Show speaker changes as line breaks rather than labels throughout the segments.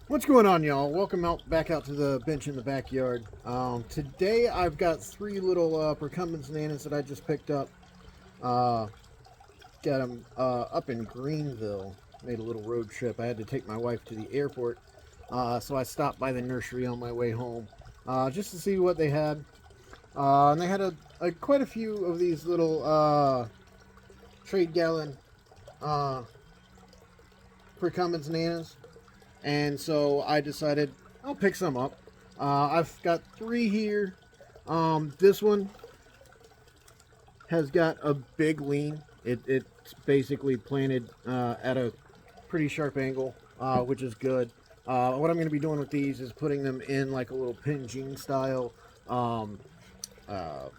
What's going on, y'all? Welcome back out to the bench in the backyard. Today I've got three little Precumbens nanas that I just picked up. Uh, got them up in Greenville. Made a little road trip. I had to take my wife to the airport, so I stopped by the nursery on my way home just to see what they had. And they had quite a few of these little trade gallon uh, Precumbens nanas. And so I decided I'll pick some up. I've got three here. This one has got a big lean. It's basically planted at a pretty sharp angle, which is good. What I'm going to be doing with these is putting them in like a little pinching style um, uh,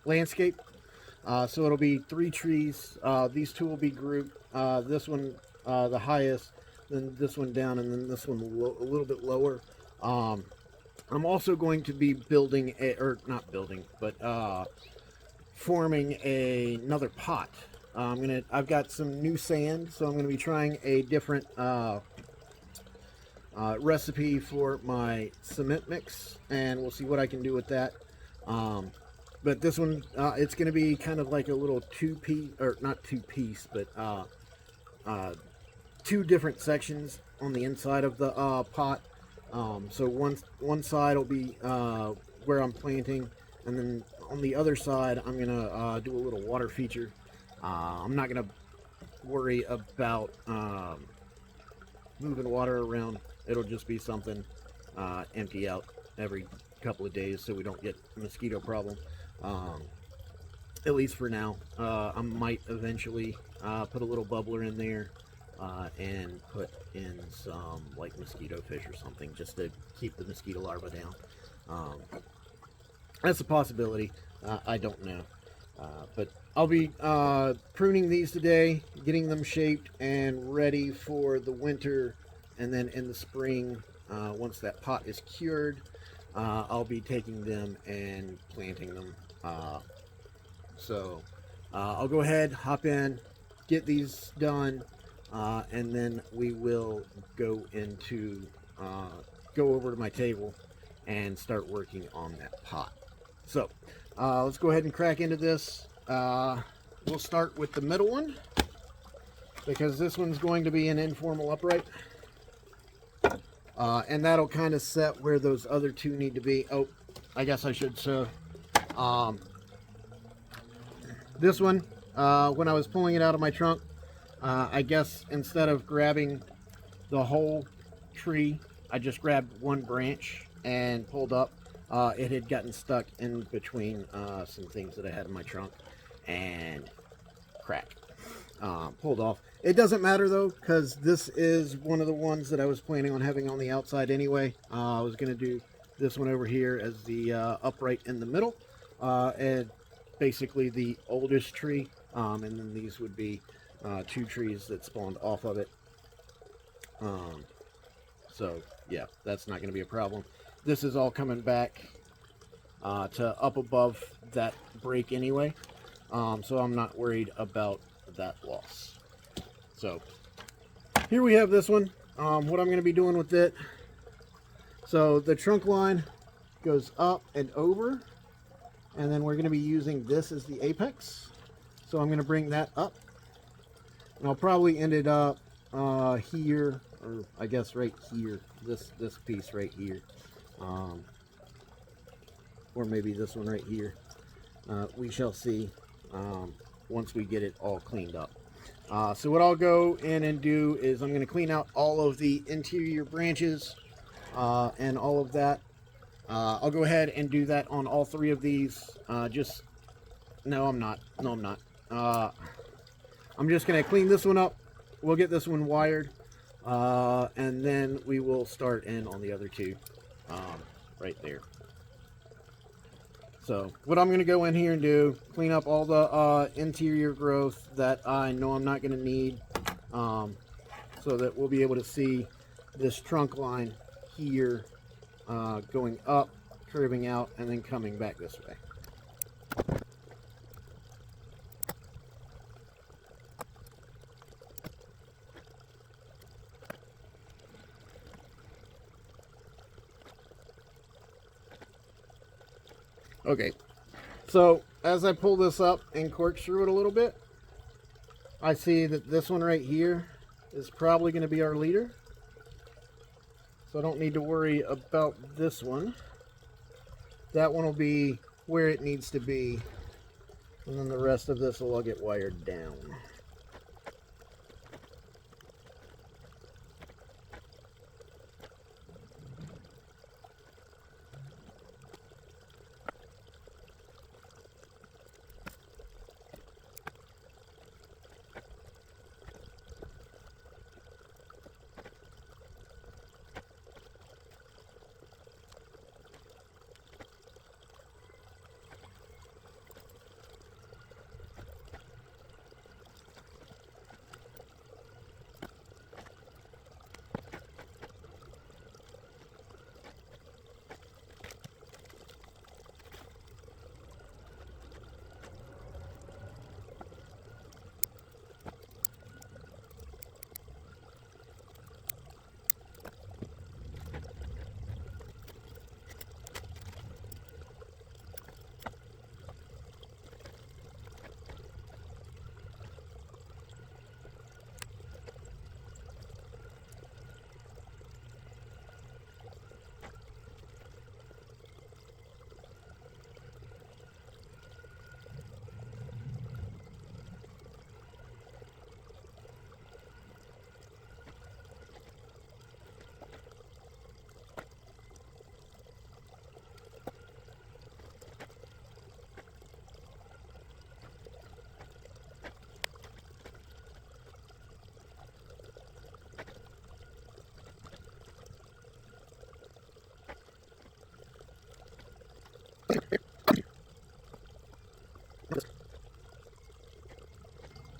landscape. So it'll be three trees. These two will be grouped. This one, the highest, then this one down, and then this one a little bit lower. I'm also going to be building or not building, but forming another pot. I've got some new sand, so I'm gonna be trying a different recipe for my cement mix, and we'll see what I can do with that. But this one, it's going to be kind of like a little two-piece, or not two-piece, but two different sections on the inside of the pot. So one side will be where I'm planting, and then on the other side, I'm going to do a little water feature. I'm not going to worry about moving water around. It'll just be something empty out every couple of days so we don't get a mosquito problem. At least for now. I might eventually put a little bubbler in there and put in some like mosquito fish or something just to keep the mosquito larvae down. That's a possibility. I don't know. But I'll be pruning these today, getting them shaped and ready for the winter, and then in the spring, once that pot is cured, I'll be taking them and planting them. So I'll go ahead, hop in, get these done, and then we will go over to my table and start working on that pot. So let's go ahead and crack into this. We'll start with the middle one because this one's going to be an informal upright. And that'll kind of set where those other two need to be. Oh, I guess I should show. This one, when I was pulling it out of my trunk, I guess instead of grabbing the whole tree, I just grabbed one branch and pulled up. It had gotten stuck in between some things that I had in my trunk and cracked. Pulled off. It doesn't matter though, because this is one of the ones that I was planning on having on the outside anyway. I was going to do this one over here as the upright in the middle, and basically the oldest tree, and then these would be two trees that spawned off of it. So yeah, that's not going to be a problem. This is all coming back to up above that break anyway, so I'm not worried about that loss. So here we have this one. What I'm going to be doing with it, so the trunk line goes up and over, and then we're going to be using this as the apex. So I'm going to bring that up, and I'll probably end it up here, or I guess right here, this piece right here, or maybe this one right here. We shall see once we get it all cleaned up. So what I'll go in and do is I'm going to clean out all of the interior branches and all of that. I'll go ahead and do that on all three of these. No, I'm not. I'm just going to clean this one up. We'll get this one wired, and then we will start in on the other two right there. So what I'm going to go in here and do, clean up all the interior growth that I know I'm not going to need, so that we'll be able to see this trunk line here going up, curving out, and then coming back this way. Okay, so as I pull this up and corkscrew it a little bit, I see that this one right here is probably going to be our leader. So I don't need to worry about this one. That one will be where it needs to be. And then the rest of this will all get wired down.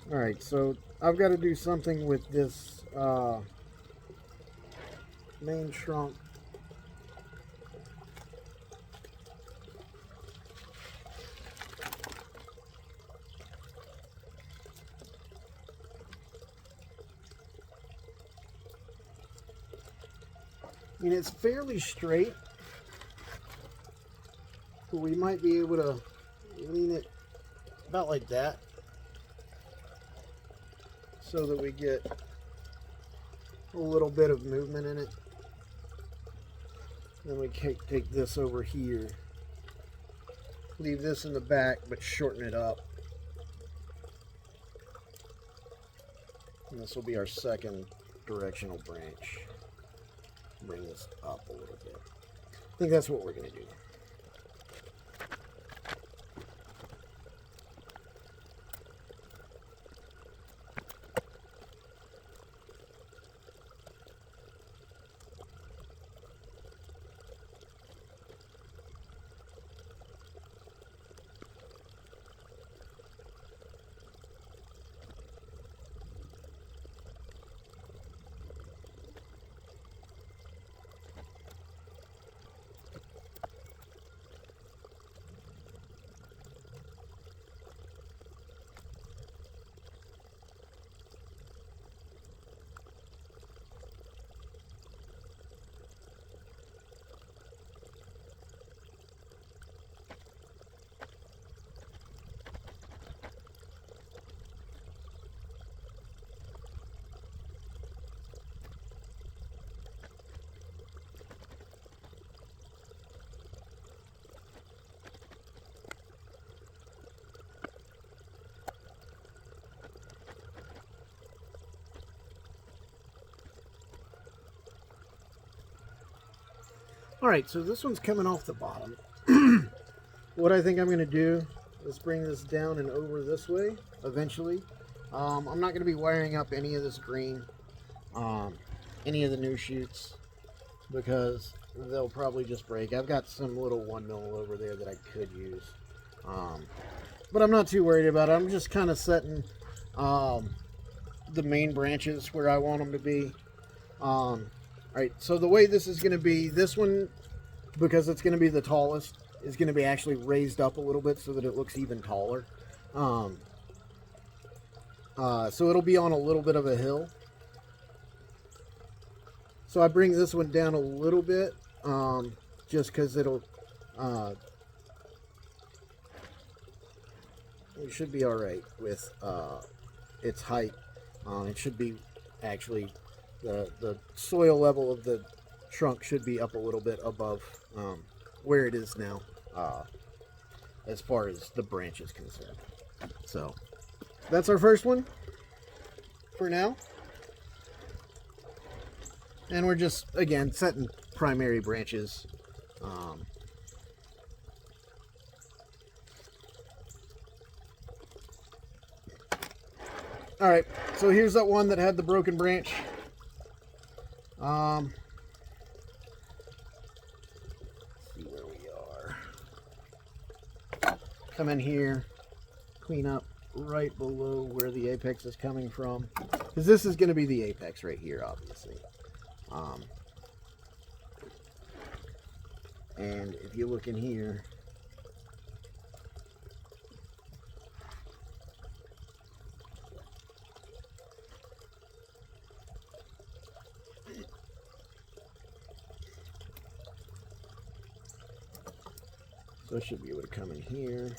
Alright, so I've got to do something with this main trunk. I mean, it's fairly straight, but we might be able to lean it about like that so that we get a little bit of movement in it. Then we take this over here, leave this in the back, but shorten it up. And this will be our second directional branch. Bring this up a little bit. I think that's what we're going to do. Alright, so this one's coming off the bottom. What I think I'm going to do is bring this down and over this way eventually. I'm not going to be wiring up any of this green, any of the new shoots, because they'll probably just break. I've got some little 1mm over there that I could use, but I'm not too worried about it. I'm just kind of setting the main branches where I want them to be. Alright, so the way this is going to be, this one, because it's going to be the tallest, is going to be actually raised up a little bit so that it looks even taller. So it'll be on a little bit of a hill. So I bring this one down a little bit, just because it'll it should be all right with its height. It should be actually the soil level of the trunk should be up a little bit above where it is now, as far as the branch is concerned. So that's our first one for now. And we're just, again, setting primary branches. All right, so here's that one that had the broken branch. Let's see where we are. Come in here, clean up right below where the apex is coming from, because this is going to be the apex right here, obviously. And if you look in here, so I should be able to come in here.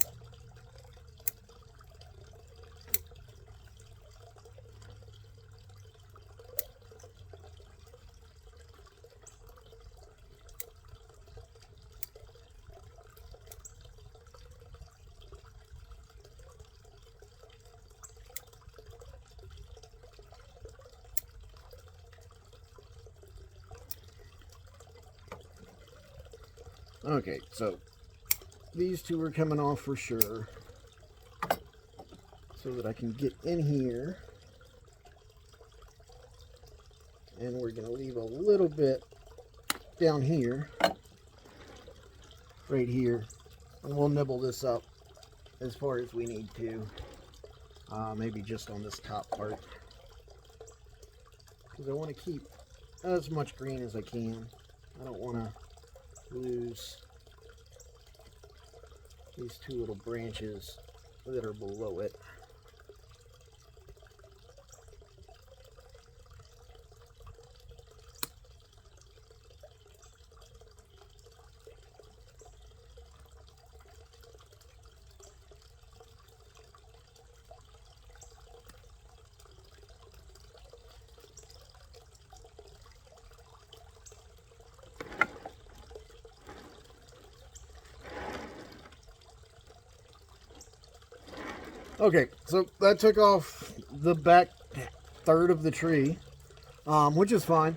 Okay, so these two are coming off for sure, so that I can get in here, and we're going to leave a little bit down here, right here, and we'll nibble this up as far as we need to, maybe just on this top part, because I want to keep as much green as I can. I don't want to lose these two little branches that are below it. Okay, so that took off the back third of the tree, which is fine,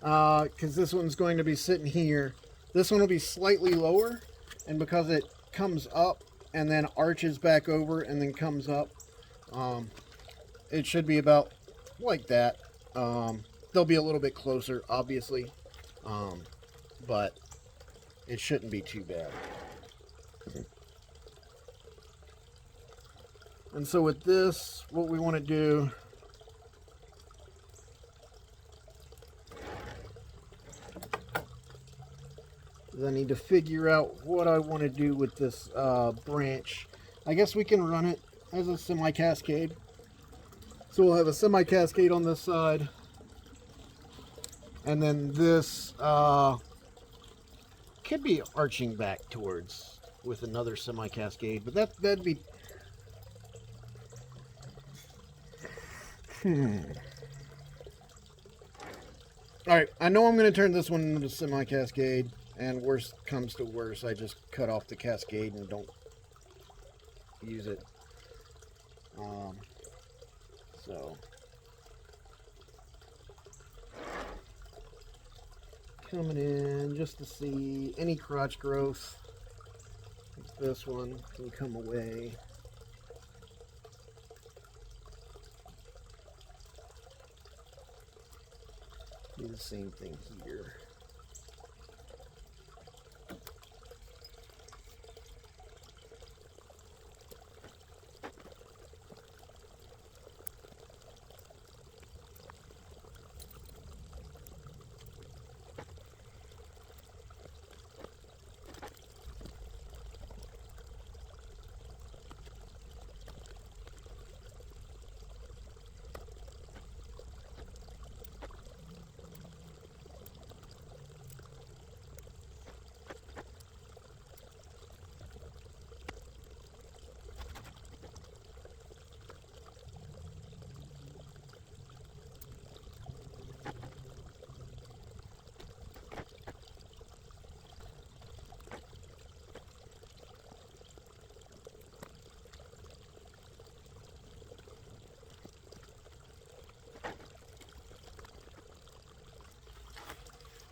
because this one's going to be sitting here. This one will be slightly lower, and because it comes up and then arches back over and then comes up, it should be about like that. They'll be a little bit closer, obviously, but it shouldn't be too bad. And so with this, what we want to do is I need to figure out what I want to do with this branch. I guess we can run it as a semi-cascade. So we'll have a semi-cascade on this side. And then this could be arching back towards with another semi-cascade. But that'd be... Alright, I know I'm going to turn this one into a semi-cascade, and worst comes to worst, I just cut off the cascade and don't use it. So coming in just to see any crotch growth. This one can come away. Do the same thing here.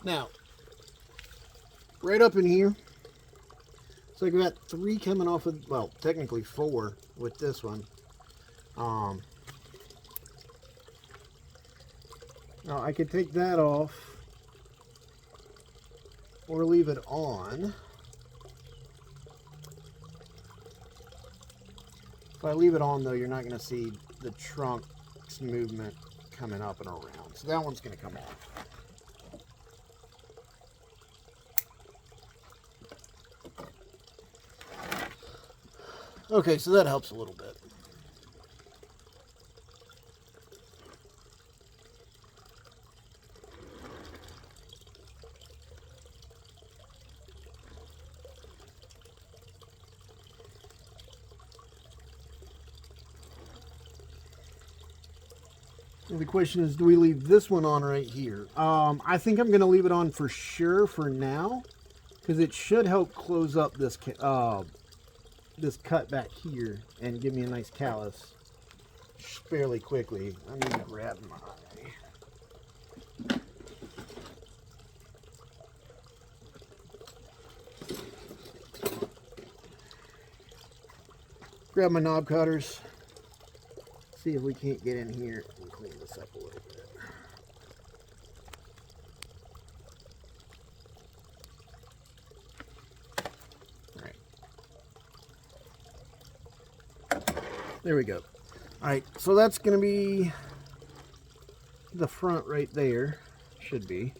Now, right up in here, so I've got 3 coming off of, well, technically 4 with this one. Now I could take that off or leave it on. If I leave it on, though, you're not going to see the trunk's movement coming up and around. So that one's going to come off. Okay, so that helps a little bit. The question is, do we leave this one on right here? I think I'm going to leave it on for sure for now, because it should help close up this this cut back here and give me a nice callus fairly quickly. I need to grab my knob cutters. See if we can't get in here and clean this up a little bit. All right. There we go. All right, so that's going to be the front right there. Should be.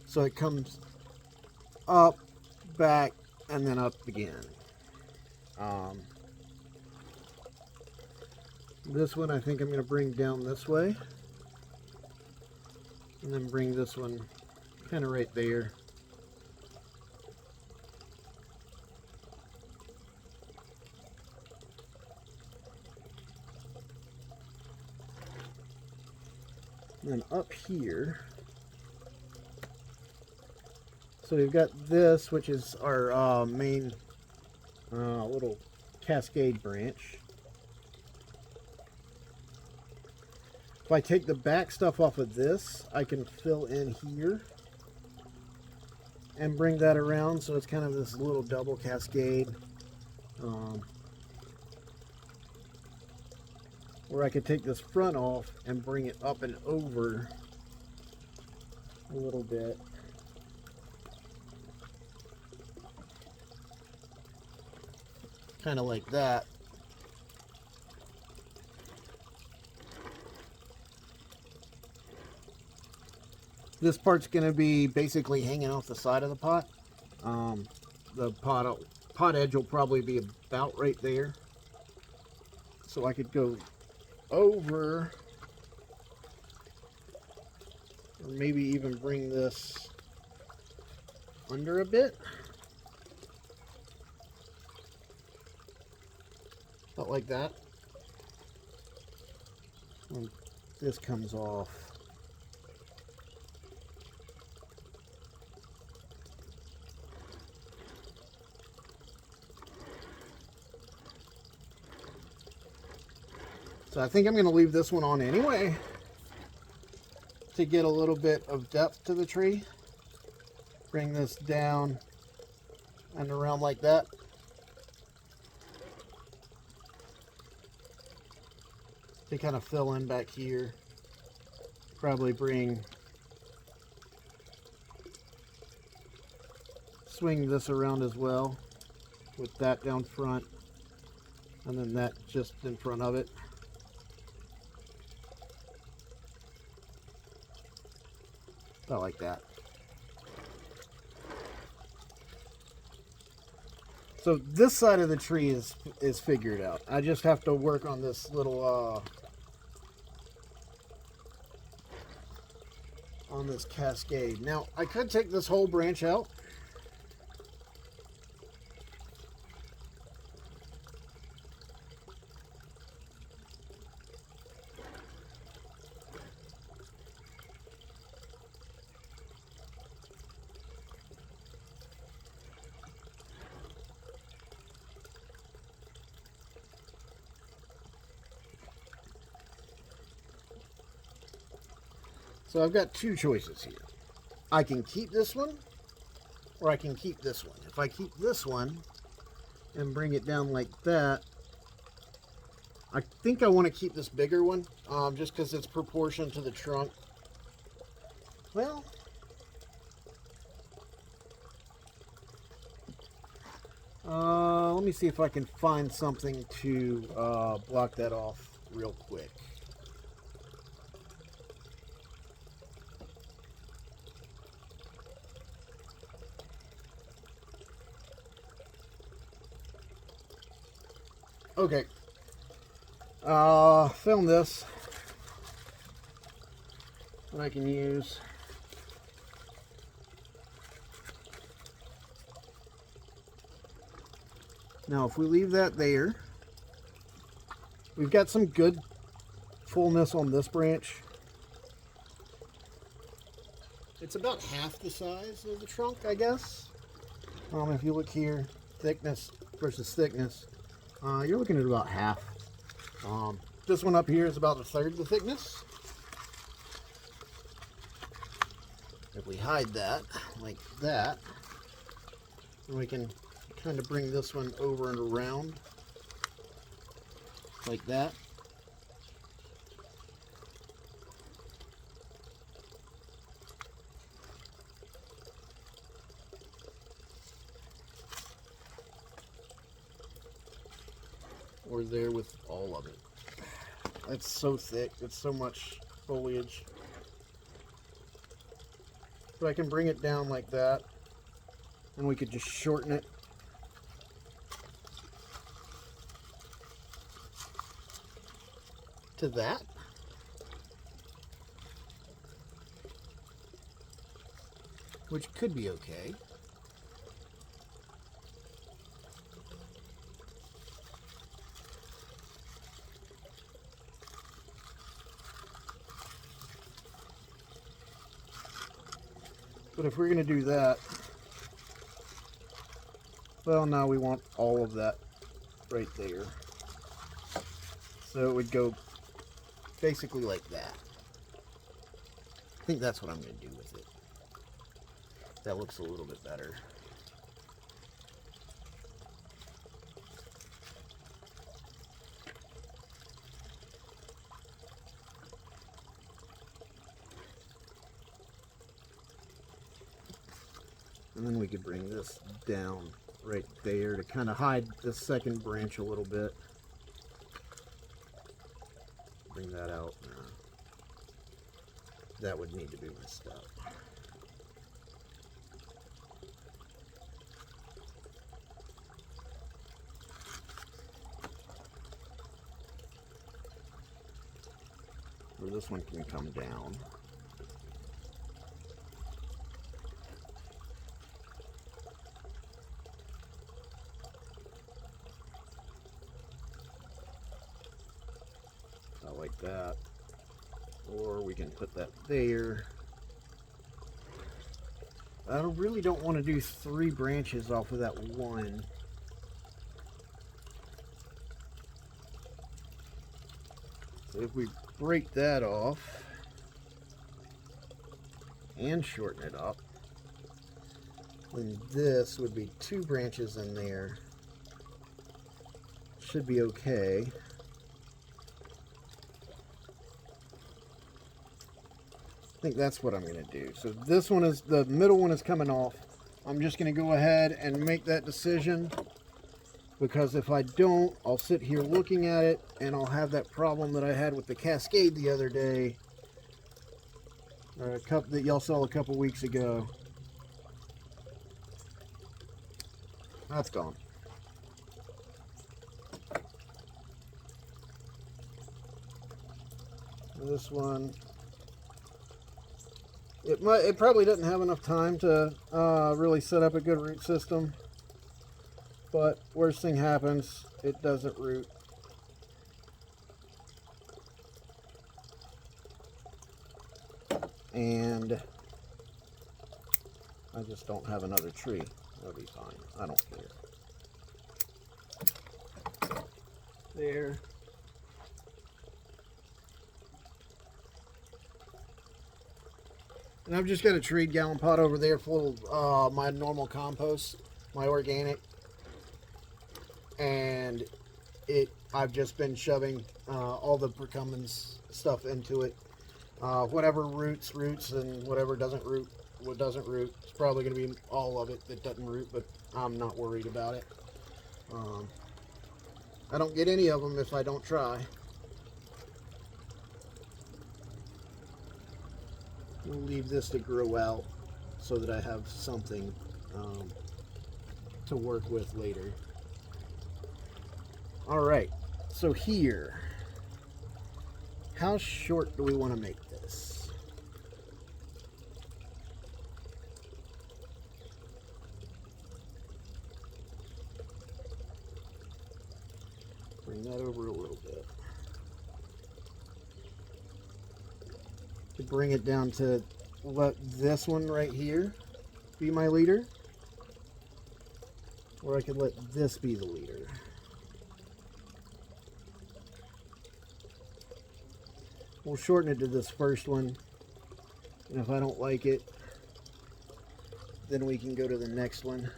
So it comes up, back, and then up again. This one I think I'm going to bring down this way, and then bring this one kind of right there. And then up here, so we've got this, which is our main little cascade branch. If I take the back stuff off of this, I can fill in here and bring that around, so it's kind of this little double cascade. Or I could take this front off and bring it up and over a little bit. Kind of like that. This part's going to be basically hanging off the side of the pot. The pot edge will probably be about right there. So I could go over, or maybe even bring this under a bit. About like that. When this comes off. So I think I'm going to leave this one on anyway to get a little bit of depth to the tree. Bring this down and around like that. To kind of fill in back here. Probably swing this around as well with that down front and then that just in front of it. About like that. So this side of the tree is figured out. I just have to work on this little on this cascade. Now I could take this whole branch out. So I've got two choices here. I can keep this one, or I can keep this one. If I keep this one and bring it down like that, I think I want to keep this bigger one, just because it's proportioned to the trunk. Well, let me see if I can find something to block that off real quick. Okay. Film this. What I can use. Now, if we leave that there, we've got some good fullness on this branch. It's about half the size of the trunk, I guess. If you look here, thickness versus thickness, you're looking at about half. This one up here is about a third the thickness. If we hide that like that, then we can kind of bring this one over and around like that. Or there with all of it. It's so thick, it's so much foliage. So I can bring it down like that, and we could just shorten it. To that. Which could be okay. But if we're going to do that, well, now we want all of that right there. So it would go basically like that. I think that's what I'm going to do with it. That looks a little bit better. And then we could bring this down right there to kind of hide the second branch a little bit. Bring that out. That would need to be messed up. Or this one can come down. Like that, or we can put that there. I really don't want to do 3 branches off of that one. So if we break that off and shorten it up, then this would be 2 branches in there. Should be okay. I think that's what I'm going to do. So this one is, the middle one is coming off. I'm just going to go ahead and make that decision, because if I don't, I'll sit here looking at it and I'll have that problem that I had with the Cascade the other day, or a cup that y'all saw a couple weeks ago. That's gone. This one, it probably doesn't have enough time to really set up a good root system, but worst thing happens, it doesn't root. And I just don't have another tree. That'll be fine. I don't care. There. And I've just got a trade gallon pot over there full of my normal compost, my organic. And I've just been shoving all the Precumbens stuff into it. Whatever roots, and whatever doesn't root, what doesn't root. It's probably going to be all of it that doesn't root, but I'm not worried about it. I don't get any of them if I don't try. We'll leave this to grow out so that I have something to work with later. Alright, so here, how short do we want to make this? Bring that over a little bit. To bring it down to let this one right here be my leader, or I could let this be the leader. We'll shorten it to this first one, and if I don't like it, then we can go to the next one.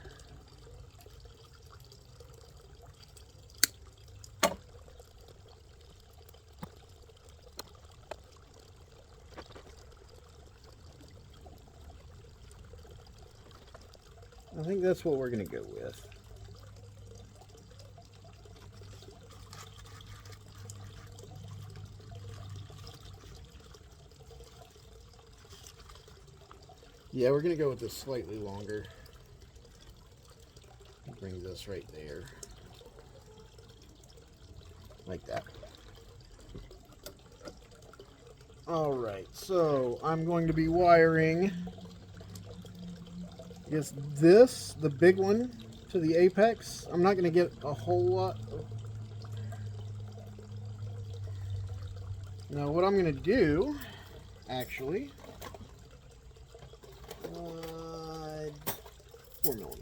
I think that's what we're going to go with. Yeah, we're going to go with this slightly longer. Bring this right there. Like that. Alright, so I'm going to be wiring, I guess this, the big one, to the apex. I'm not going to get a whole lot. Now what I'm going to do, actually, 4mm.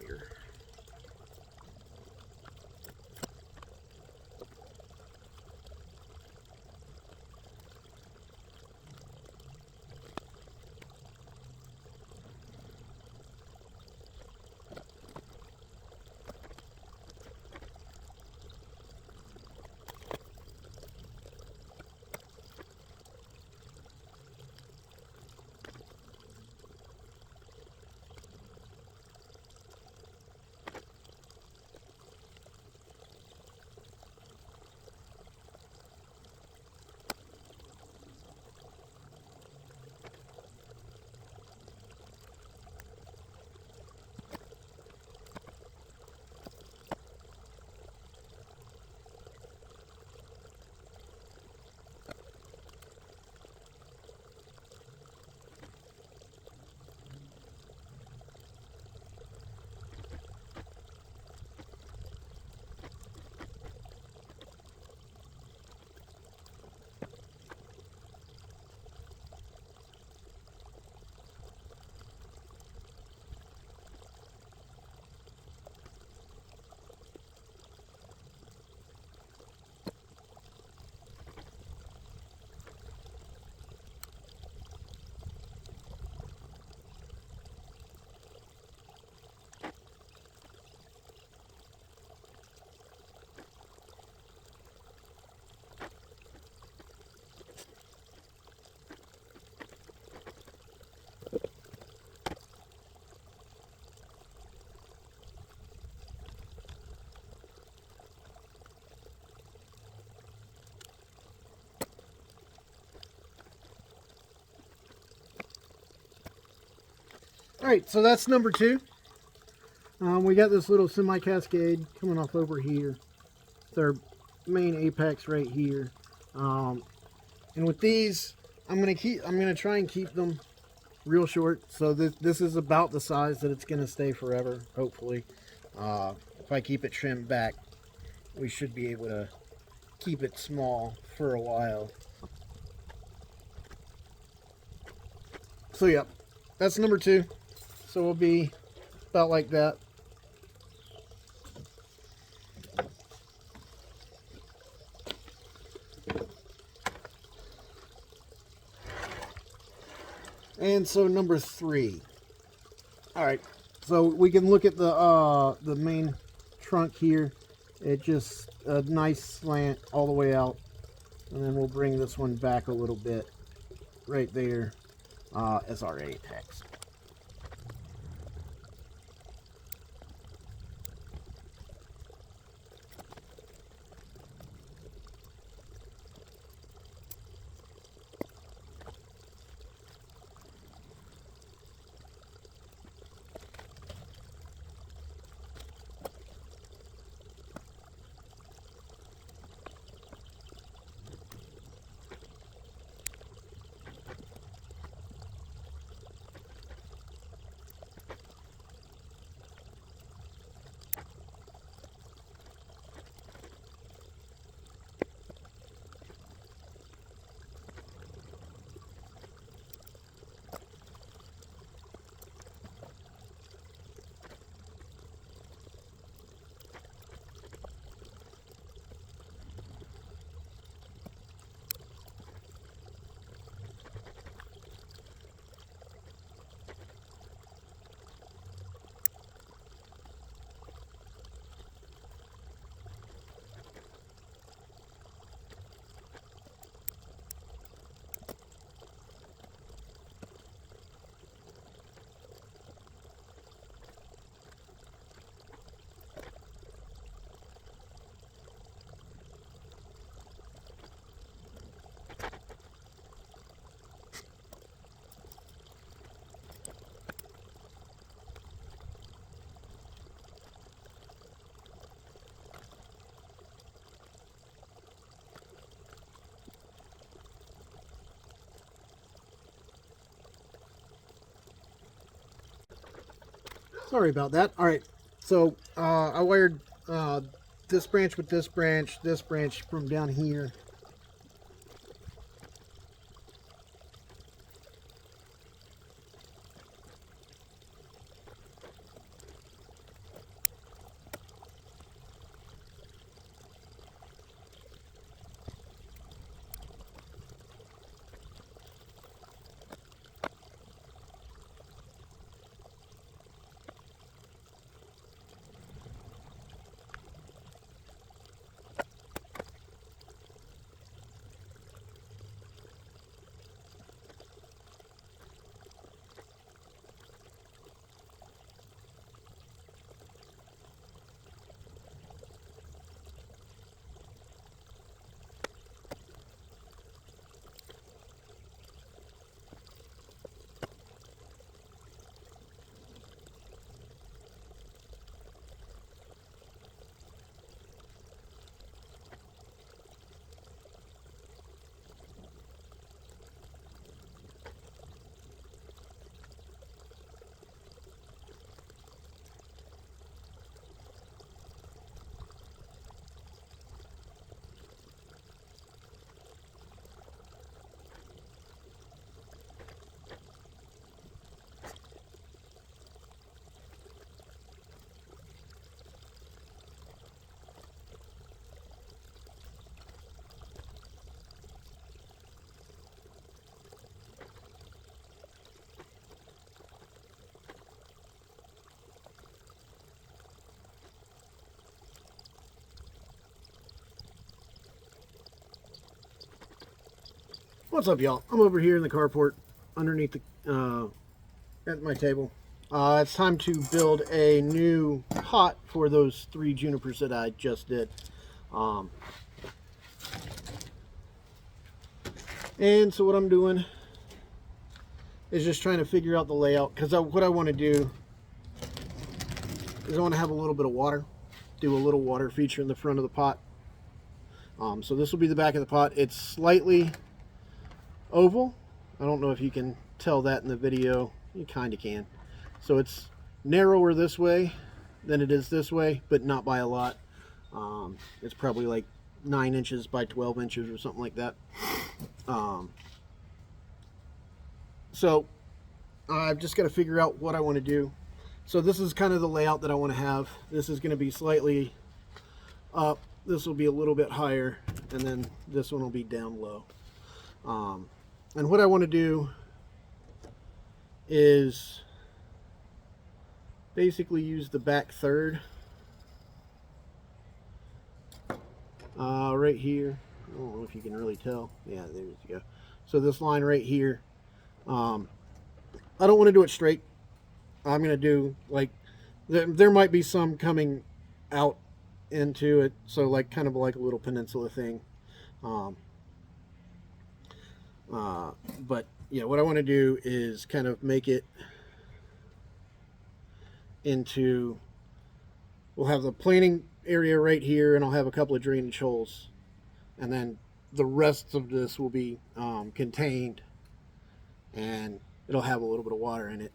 Alright, so that's number 2. We got this little semi-cascade coming off over here. It's our main apex right here. And with these, I'm gonna try and keep them real short. So this is about the size that it's gonna stay forever, hopefully. If I keep it trimmed back, we should be able to keep it small for a while. So yeah, that's number 2. So we'll be about like that. And so number 3. All right, so we can look at the main trunk here. It just a nice slant all the way out, and then we'll bring this one back a little bit right there as our apex. Sorry about that. All right, so I wired this branch with this branch from down here. What's up, y'all? I'm over here in the carport underneath the at my table. It's time to build a new pot for those 3 junipers that I just did. And so what I'm doing is just trying to figure out the layout, because what I want to do is I want to have a little bit of water, do a little water feature in the front of the pot. So this will be the back of the pot. It's slightly oval. I don't know if you can tell that in the video. You kind of can. So it's narrower this way than it is this way, but not by a lot. It's probably like 9 inches by 12 inches or something like that. So I've just got to figure out what I want to do. So this is kind of the layout that I want to have. This is going to be slightly up. This will be a little bit higher, and then this one will be down low. And what I want to do is basically use the back third right here. I don't know if you can really tell. Yeah, there you go. So this line right here, I don't want to do it straight. I'm going to do like, there might be some coming out into it, so like kind of like a little peninsula thing. Um, but yeah, what I want to do is kind of make it into, we'll have the planting area right here, and I'll have a couple of drainage holes, and then the rest of this will be contained, and it'll have a little bit of water in it.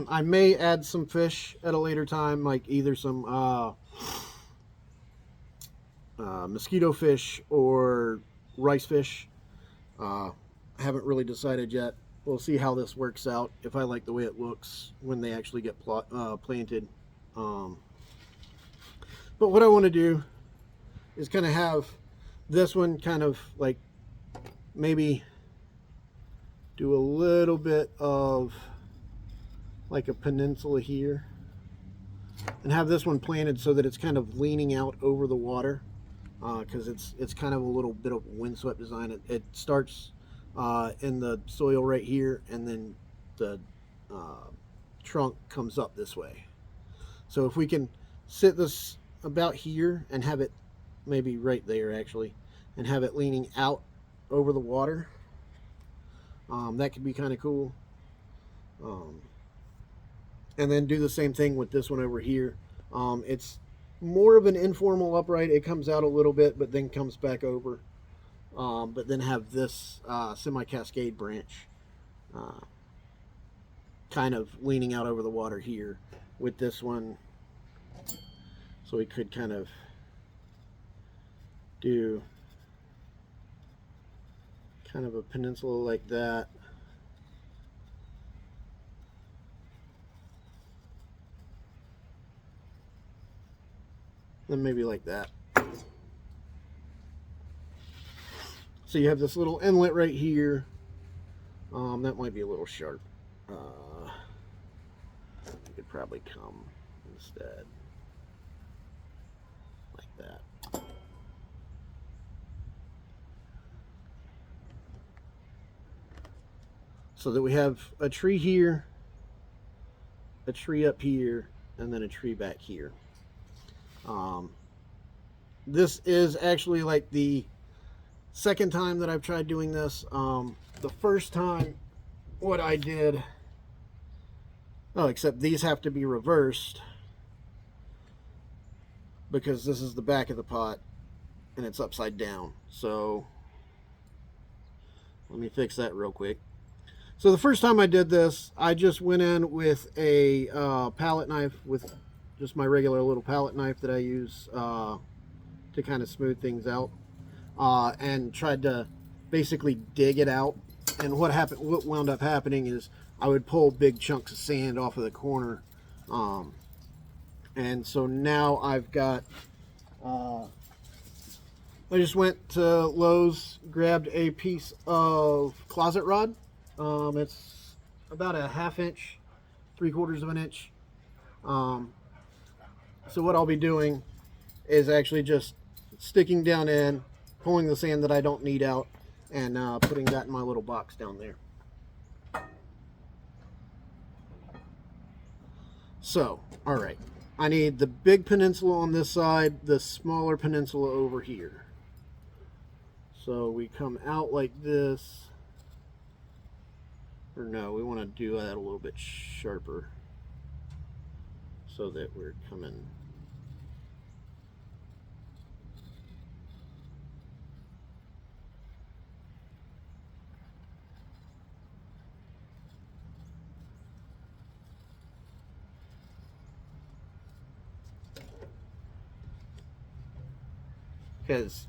I may add some fish at a later time, like either some mosquito fish or rice fish. I haven't really decided yet. We'll see how this works out, if I like the way it looks when they actually get planted. But what I want to do is kind of have this one kind of like maybe do a little bit of like a peninsula here, and have this one planted so that it's kind of leaning out over the water, because it's kind of a little bit of windswept design. It starts in the soil right here, and then the trunk comes up this way. So if we can sit this about here and have it maybe right there actually, and have it leaning out over the water, that could be kind of cool. And then do the same thing with this one over here. It's more of an informal upright. It comes out a little bit, but then comes back over. But then have this semi-cascade branch kind of leaning out over the water here with this one. So we could kind of do kind of a peninsula like that. Then maybe like that. So you have this little inlet right here. That might be a little sharp. You could probably come instead like that. So that we have a tree here, a tree up here, and then a tree back here. This is actually like the second time that I've tried doing this. The first time, what I did, oh, except these have to be reversed because this is the back of the pot and it's upside down. So let me fix that real quick. So the first time I did this, I just went in with a palette knife, with just my regular little palette knife that I use to kind of smooth things out, and tried to basically dig it out. And what wound up happening is I would pull big chunks of sand off of the corner, and so now I've got. I just went to Lowe's, grabbed a piece of closet rod. It's about a 1/2 inch, 3/4 of an inch. So what I'll be doing is actually just sticking down in, pulling the sand that I don't need out, and putting that in my little box down there. So, all right, I need the big peninsula on this side, the smaller peninsula over here. So we come out like this. Or no, we want to do that a little bit sharper so that we're coming. Because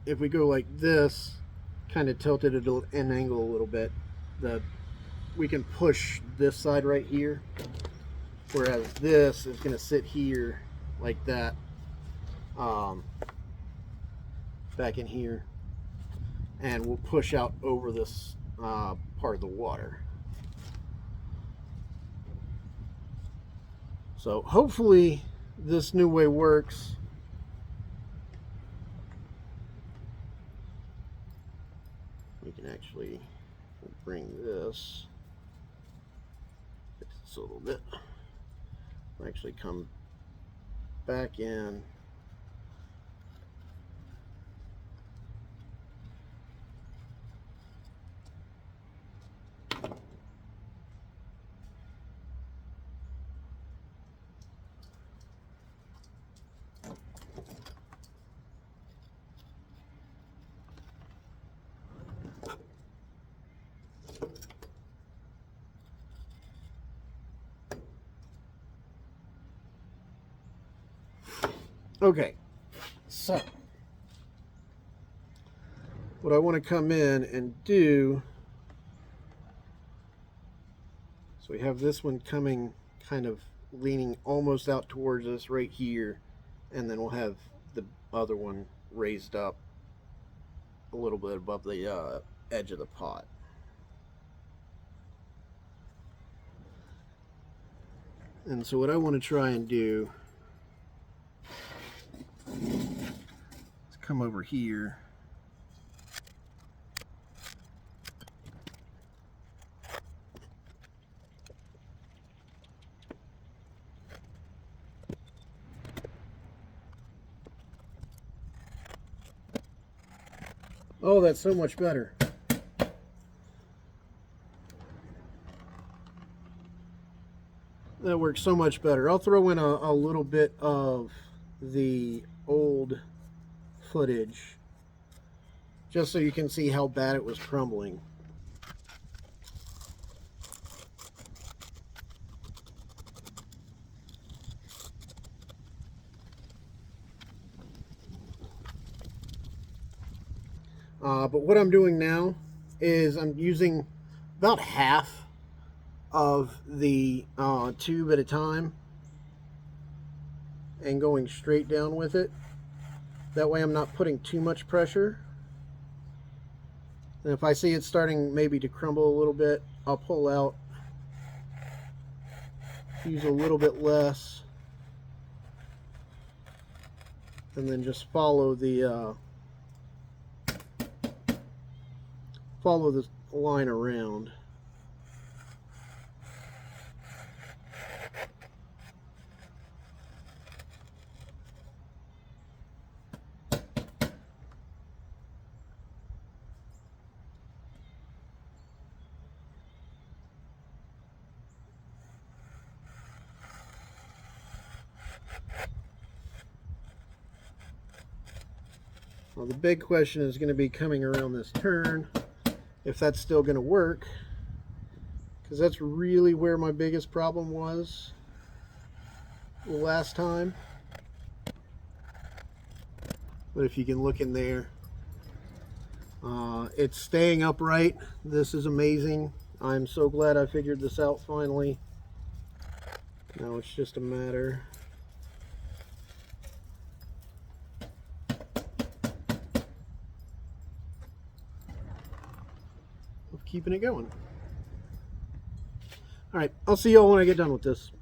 if we go like this, kind of tilted at an angle a little bit, we can push this side right here, whereas this is going to sit here like that, back in here, and we'll push out over this part of the water. So hopefully this new way works. We can actually bring this, fix this a little bit, actually come back in. Okay, so what I want to come in and do, so we have this one coming kind of leaning almost out towards us right here, and then we'll have the other one raised up a little bit above the edge of the pot. And so what I want to try and do is come over here. Oh, that's so much better. That works so much better. I'll throw in a little bit of the old footage just so you can see how bad it was crumbling. But what I'm doing now is I'm using about half of the tube at a time and going straight down with it. That way I'm not putting too much pressure. And if I see it starting maybe to crumble a little bit, I'll pull out, use a little bit less, and then just follow the line around. Well, the big question is going to be coming around this turn, if that's still going to work, because that's really where my biggest problem was last time. But if you can look in there, it's staying upright. This is amazing. I'm so glad I figured this out finally. Now it's just a matter of keeping it going. All right, I'll see y'all when I get done with this.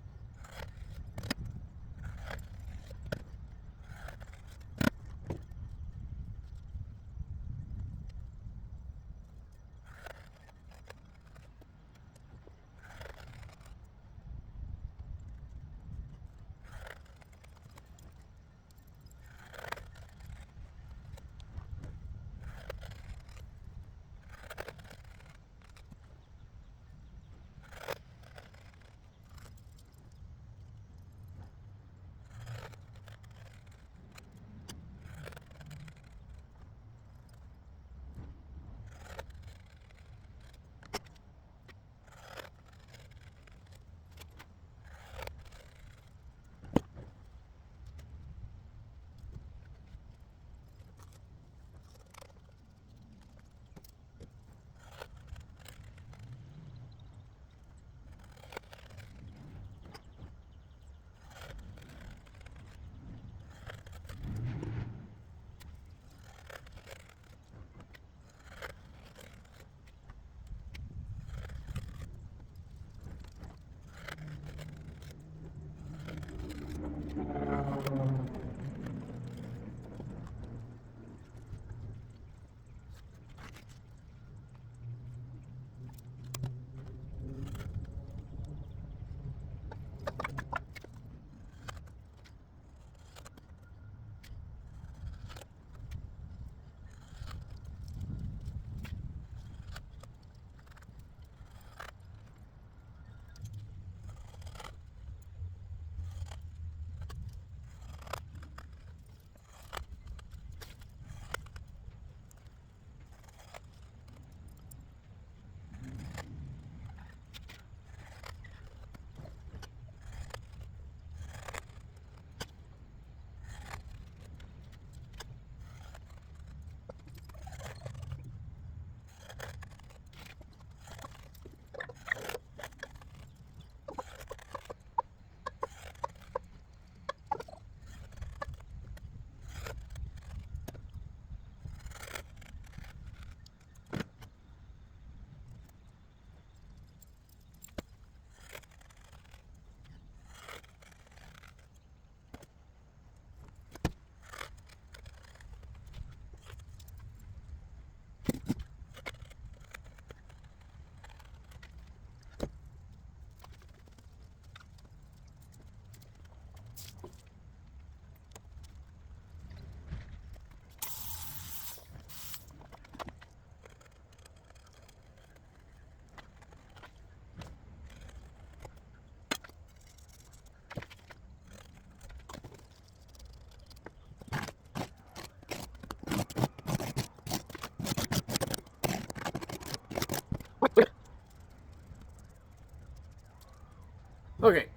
Okay,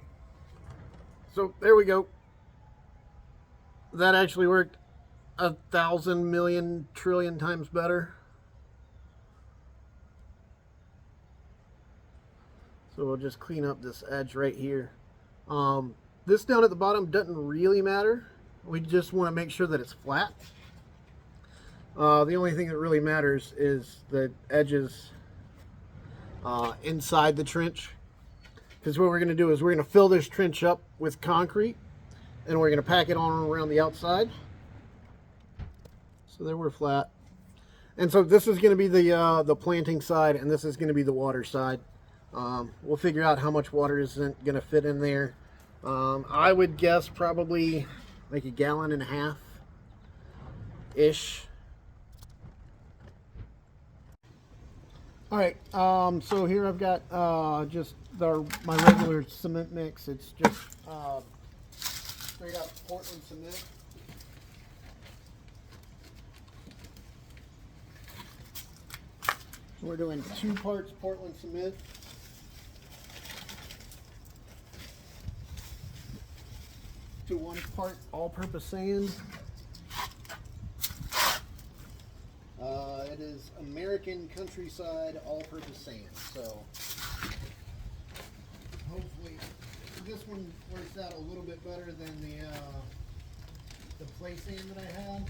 so there we go. That actually worked 1,000 million trillion times better. So we'll just clean up this edge right here. This down at the bottom doesn't really matter. We just want to make sure that it's flat. The only thing that really matters is the edges inside the trench. Because what we're going to do is we're going to fill this trench up with concrete, and we're going to pack it on around the outside. So there we're flat. And so this is going to be the planting side, and this is going to be the water side. We'll figure out how much water isn't going to fit in there. I would guess probably like 1.5 gallons ish. All right, so here I've got just my regular cement mix. It's just straight up Portland cement. We're doing 2 parts Portland cement. To 1 part all-purpose sand. It is American Countryside all-purpose sand. So hopefully this one works out a little bit better than the play sand that I had.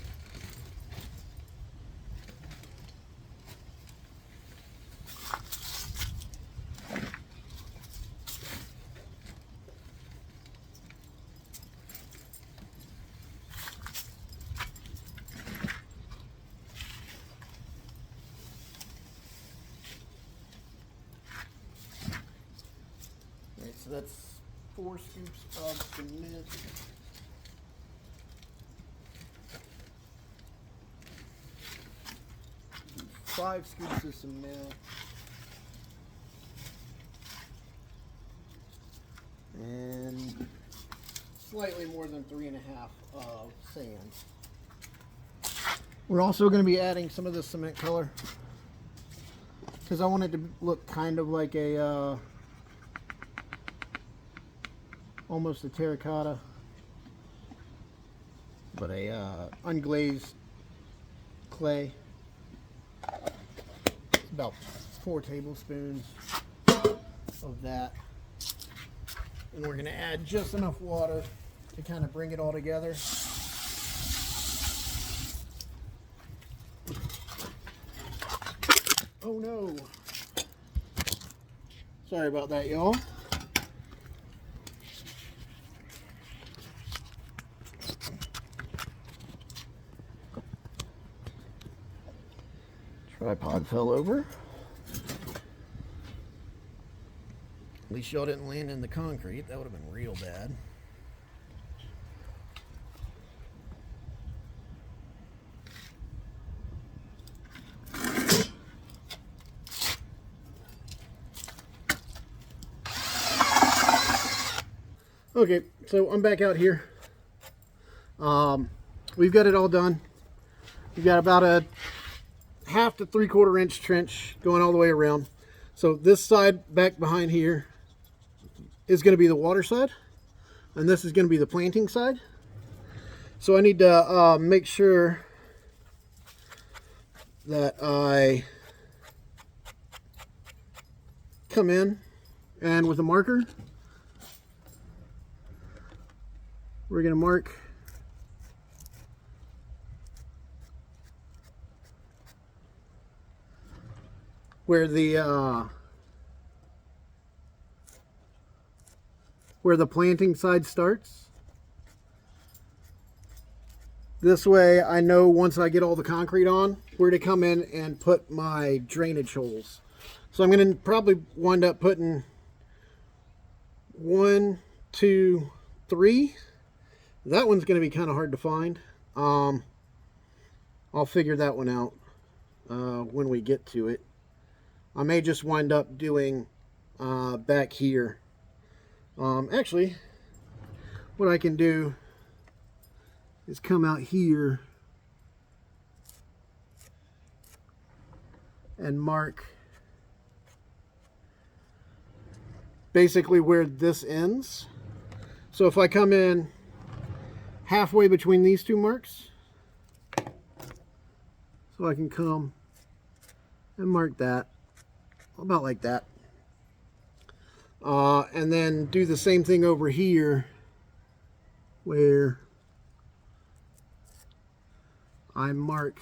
So that's 4 scoops of cement. Five scoops of cement. And slightly more than 3.5 of sand. We're also going to be adding some of the cement color because I want it to look kind of like a almost a terracotta, but a unglazed clay. It's about 4 tablespoons of that, and we're going to add just enough water to kind of bring it all together. Oh no, sorry about that, y'all. Tripod fell over. At least y'all didn't land in the concrete. That would have been real bad. Okay, so I'm back out here. We've got it all done. We've got about a 1/2 to 3/4 inch trench going all the way around. So this side back behind here is going to be the water side, and this is going to be the planting side. So I need to make sure that I come in, and with a marker we're going to mark where the planting side starts. This way I know once I get all the concrete on where to come in and put my drainage holes. So I'm going to probably wind up putting 1, 2, 3. That one's going to be kind of hard to find. I'll figure that one out when we get to it. I may just wind up doing back here. Actually, what I can do is come out here and mark basically where this ends. So if I come in halfway between these two marks, so I can come and mark that about like that. And then do the same thing over here where I mark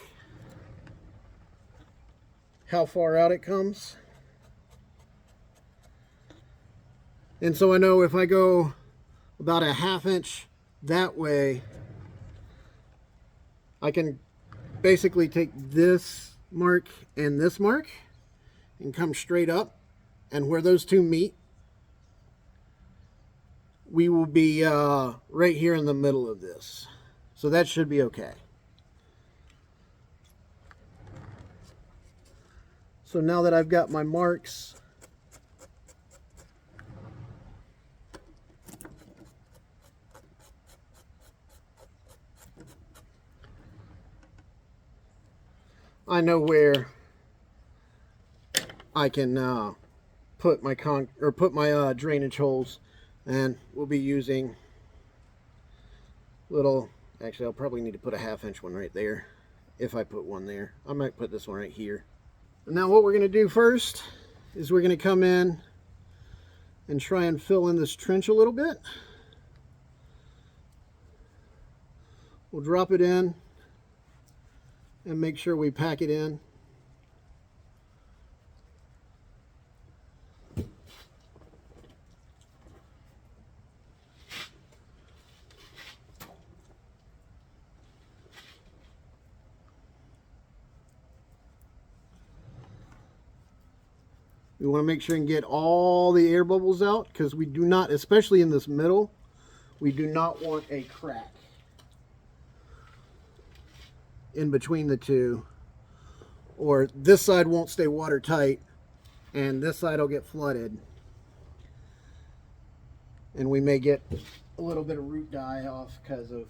how far out it comes. And so I know if I go about a ½ inch that way, I can basically take this mark and this mark and come straight up, and where those two meet, we will be right here in the middle of this. So that should be okay. So now that I've got my marks, I know where I can put my drainage holes, and we'll be using little. Actually, I'll probably need to put a ½ inch one right there. If I put one there, I might put this one right here. And now what we're going to do first is we're going to come in and try and fill in this trench a little bit. We'll drop it in and make sure we pack it in. We want to make sure and get all the air bubbles out, because we do not, especially in this middle, we do not want a crack in between the two, or this side won't stay watertight and this side will get flooded, and we may get a little bit of root die off because of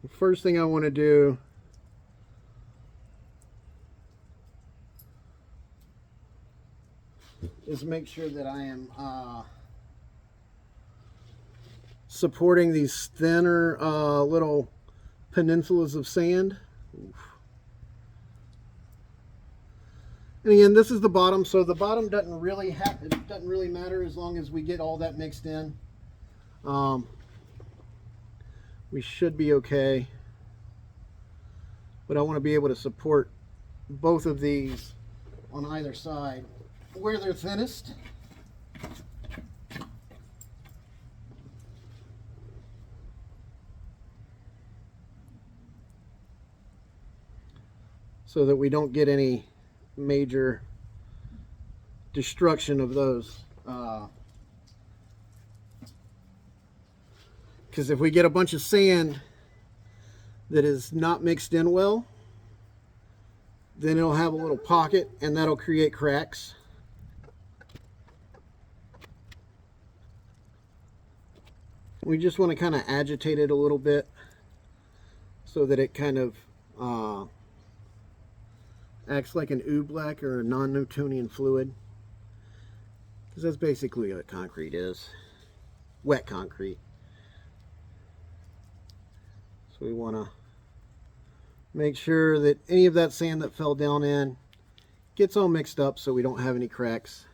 the first thing I want to do is make sure that I am supporting these thinner little peninsulas of sand. Oof. And again, this is the bottom, so the bottom doesn't really matter as long as we get all that mixed in. We should be okay, but I want to be able to support both of these on either side where they're thinnest. So that we don't get any major destruction of those. Because if we get a bunch of sand that is not mixed in well, then it'll have a little pocket and that'll create cracks. We just want to kind of agitate it a little bit so that it kind of acts like an oobleck or a non-Newtonian fluid, because that's basically what concrete is, wet concrete. So we want to make sure that any of that sand that fell down in gets all mixed up so we don't have any cracks.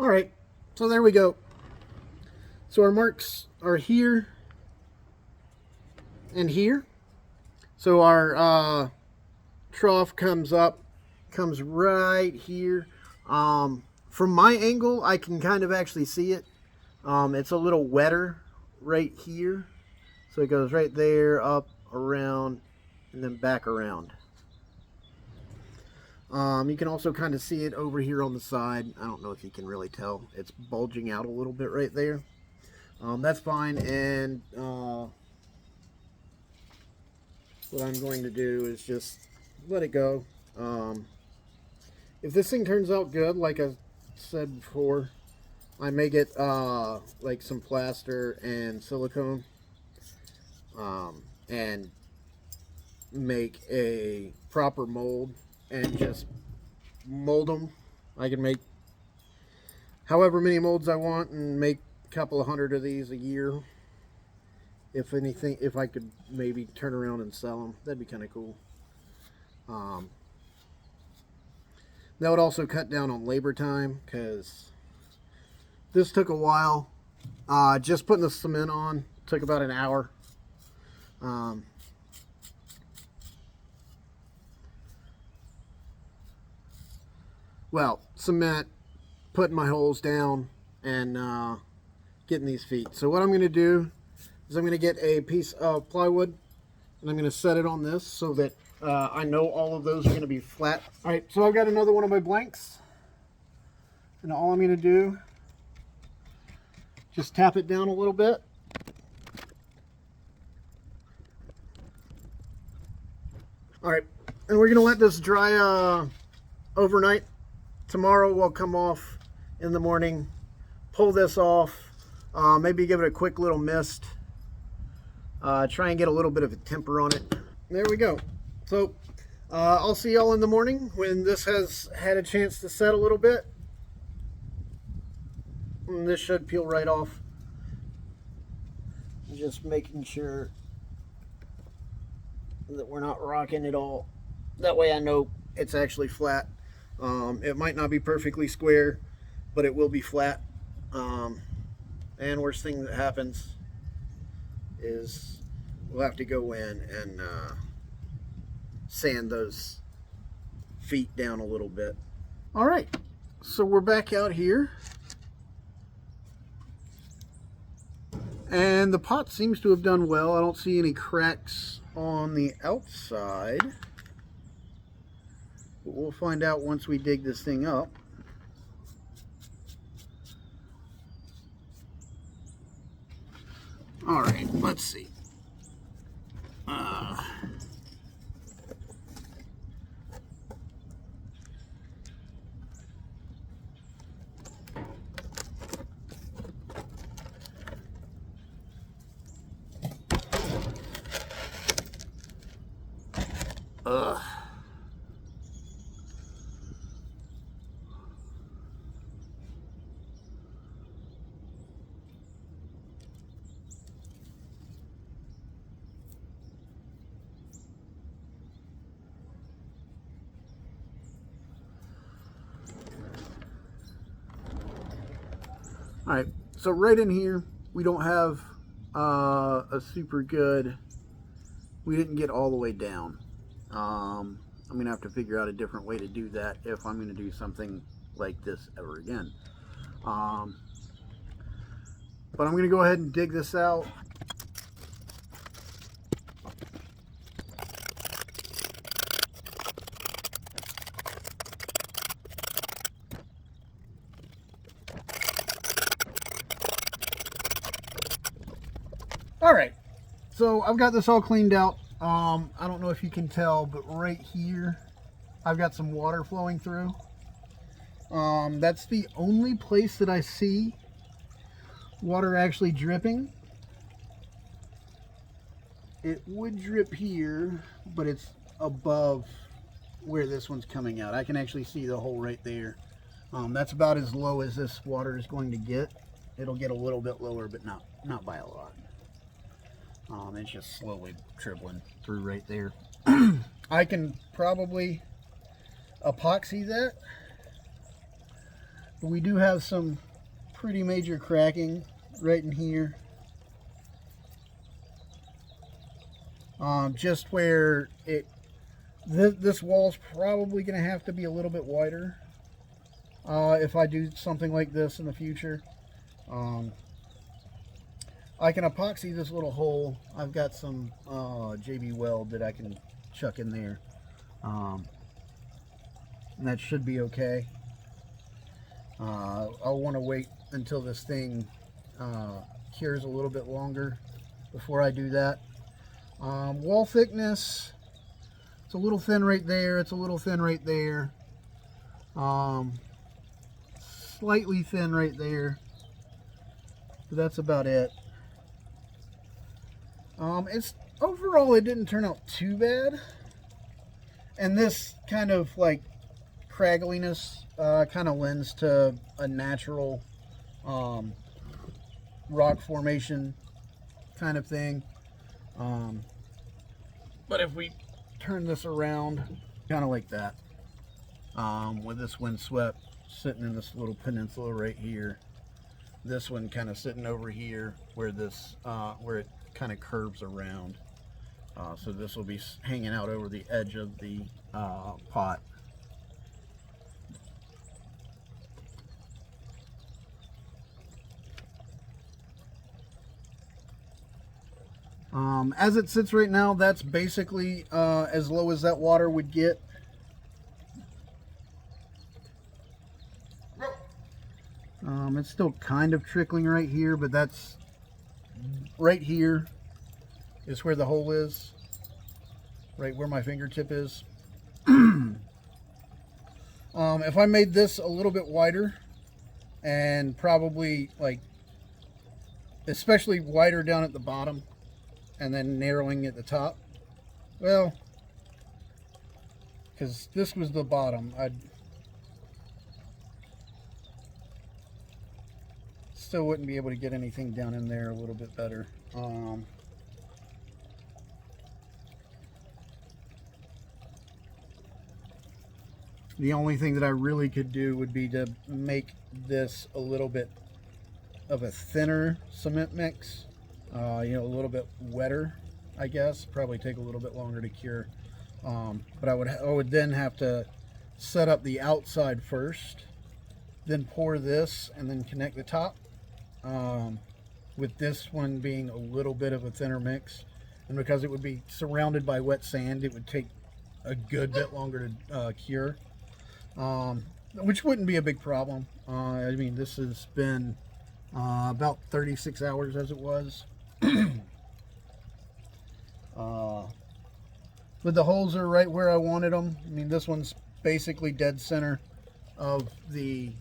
All right, so there we go. So our marks are here and here. So our trough comes right here. From my angle, I can kind of actually see it. It's a little wetter right here. So it goes right there, up, around, and then back around. You can also kind of see it over here on the side. I don't know if you can really tell. It's bulging out a little bit right there. That's fine. And what I'm going to do is just let it go. If this thing turns out good, like I said before, I may get like some plaster and silicone and make a proper mold and just mold them. I can make however many molds I want and make a couple of hundred of these a year. If anything, if I could maybe turn around and sell them, that'd be kind of cool. That would also cut down on labor time, because this took a while. Just putting the cement on took about an hour. Well, cement, putting my holes down, and getting these feet. So what I'm going to do is I'm going to get a piece of plywood, and I'm going to set it on this so that I know all of those are going to be flat. All right, so I've got another one of my blanks, and all I'm going to do, just tap it down a little bit. All right, and we're going to let this dry overnight. Tomorrow we'll come off in the morning, pull this off, maybe give it a quick little mist, try and get a little bit of a temper on it. There we go. So I'll see y'all in the morning when this has had a chance to set a little bit. And this should peel right off. Just making sure that we're not rocking it all. That way I know it's actually flat. It might not be perfectly square, but it will be flat. And worst thing that happens is we'll have to go in and sand those feet down a little bit. All right, so we're back out here. And the pot seems to have done well. I don't see any cracks on the outside. But we'll find out once we dig this thing up. All right, let's see. All right, so right in here, we don't have a super good, we didn't get all the way down. I'm going to have to figure out a different way to do that if I'm going to do something like this ever again. But I'm going to go ahead and dig this out. All right, so I've got this all cleaned out. I don't know if you can tell, but right here, I've got some water flowing through. That's the only place that I see water actually dripping. It would drip here, but it's above where this one's coming out. I can actually see the hole right there. That's about as low as this water is going to get. It'll get a little bit lower, but not by a lot. It's just slowly dribbling through right there. I can probably epoxy that
But we do have some pretty major cracking right in here. Just where this wall's probably going to have to be a little bit wider if I do something like this in the future. I can epoxy this little hole. I've got some JB Weld that I can chuck in there. And that should be okay. I'll want to wait until this thing cures a little bit longer before I do that. Wall thickness, it's a little thin right there. It's a little thin right there. Slightly thin right there. But that's about it. It's overall, it didn't turn out too bad. And this kind of like craggliness kind of lends to a natural rock formation kind of thing. But if we turn this around, kind of like that, with this windswept sitting in this little peninsula right here, this one kind of sitting over here where this where it kind of curves around. So this will be hanging out over the edge of the pot. As it sits right now, that's basically as low as that water would get. It's still kind of trickling right here, but that's right here is where the hole is, right where my fingertip is. If I made this a little bit wider, and probably like especially wider down at the bottom and then narrowing at the top, well, because this was the bottom, I'd still wouldn't be able to get anything down in there a little bit better. The only thing that I really could do would be to make this a little bit of a thinner cement mix, you know, a little bit wetter, I guess. Probably take a little bit longer to cure. But I would then have to set up the outside first, then pour this, and then connect the top. With this one being a little bit of a thinner mix, and because it would be surrounded by wet sand, it would take a good bit longer to cure, which wouldn't be a big problem. I mean, this has been about 36 hours as it was. But the holes are right where I wanted them. I mean, this one's basically dead center of the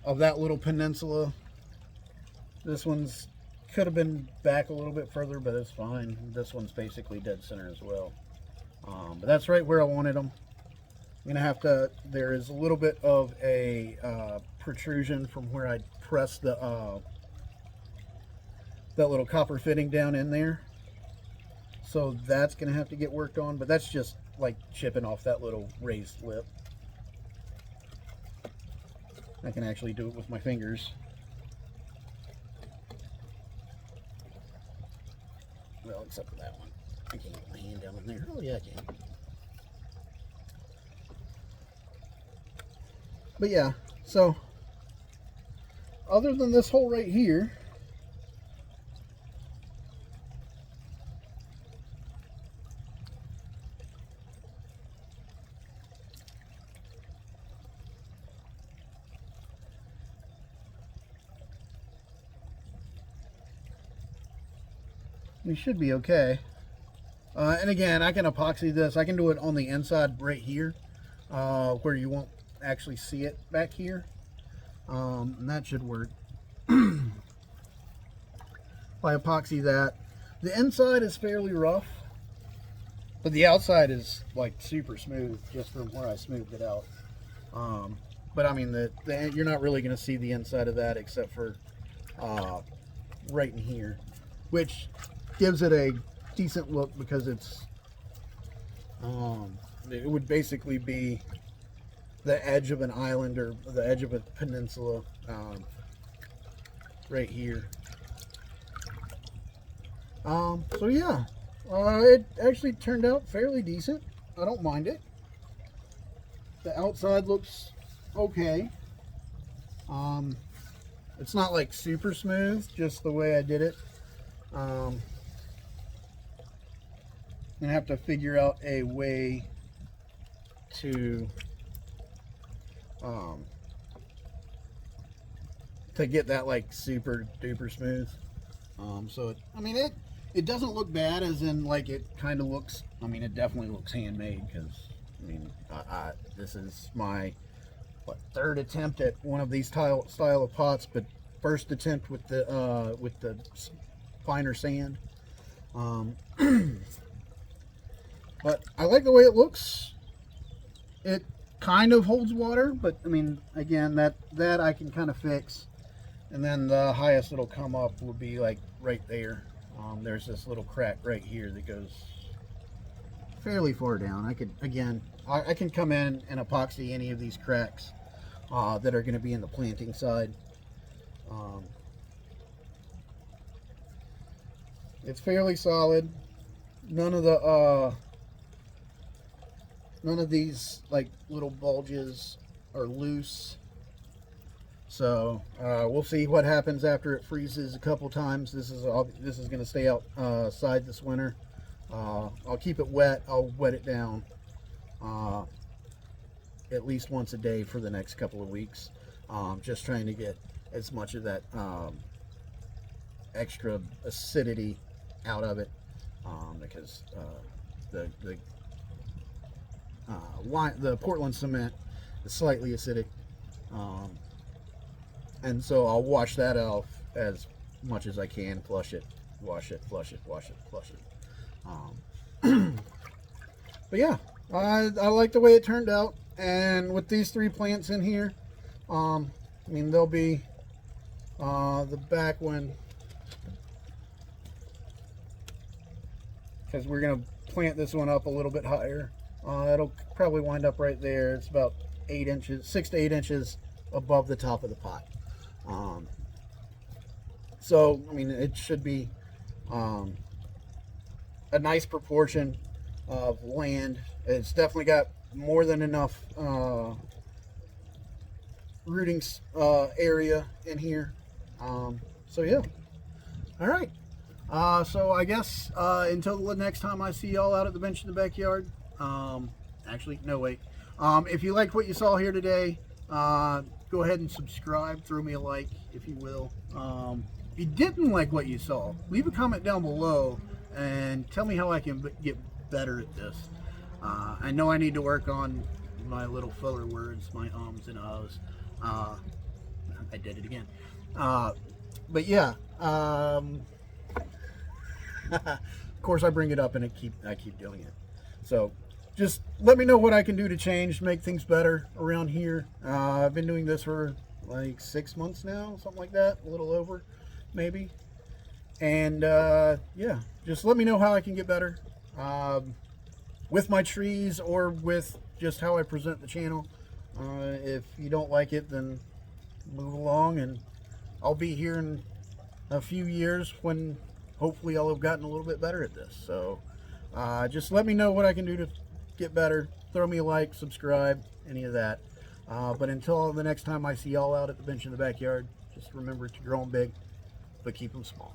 of that little peninsula. This one's could have been back a little bit further, but it's fine. This one's basically dead center as well. But that's right where I wanted them. I'm gonna have to, there is a little bit of a protrusion from where I pressed the that little copper fitting down in there, so that's gonna have to get worked on, but that's just like chipping off that little raised lip. I can actually do it with my fingers. Well, except for that one. I can't get my hand down in there. Oh yeah, I can. But yeah, so other than this hole right here, we should be okay. And again, I can epoxy this. I can do it on the inside right here, where you won't actually see it back here. And that should work. If I epoxy that, the inside is fairly rough, but the outside is like super smooth just from where I smoothed it out. But I mean, you're not really going to see the inside of that except for right in here, which gives it a decent look because it's it would basically be the edge of an island or the edge of a peninsula, right here. So yeah, it actually turned out fairly decent. I don't mind it. The outside looks okay. It's not like super smooth, just the way I did it. I'm gonna have to figure out a way to get that like super duper smooth. So it doesn't look bad, as in like it kind of looks. I mean, it definitely looks handmade, because I mean, this is my third attempt at one of these style of pots, but first attempt with the finer sand. But I like the way it looks. It kind of holds water, but I mean, again, that I can kind of fix. And then the highest it'll come up will be like right there. There's this little crack right here that goes fairly far down. I can come in and epoxy any of these cracks that are going to be in the planting side. It's fairly solid. None of these like little bulges are loose. So we'll see what happens after it freezes a couple times. This is going to stay outside this winter. I'll keep it wet. I'll wet it down at least once a day for the next couple of weeks. Just trying to get as much of that extra acidity out of it, because the Portland cement is slightly acidic. And so I'll wash that off as much as I can, flush it, wash it, flush it, wash it, flush it. But yeah, I like the way it turned out. And with these 3 plants in here, I mean, they'll be the back one, because we're going to plant this one up a little bit higher. It'll probably wind up right there. It's about 6 to 8 inches above the top of the pot. So I mean, it should be a nice proportion of land. It's definitely got more than enough rooting area in here. So yeah. All right. So I guess until the next time I see y'all out at the bench in the backyard. Actually, no, wait. If you liked what you saw here today, go ahead and subscribe. Throw me a like, if you will. If you didn't like what you saw, leave a comment down below and tell me how I can get better at this. I know I need to work on my little filler words, my ums and ahs. I did it again. But yeah, of course I bring it up and I keep doing it. So just let me know what I can do to change, make things better around here. I've been doing this for like 6 months now, something like that, a little over maybe. And yeah, just let me know how I can get better with my trees or with just how I present the channel. If you don't like it, then move along, and I'll be here in a few years when hopefully I'll have gotten a little bit better at this. So just let me know what I can do to get better. Throw me a like, subscribe, any of that. But until the next time I see y'all out at the bench in the backyard, just remember to grow them big, but keep them small.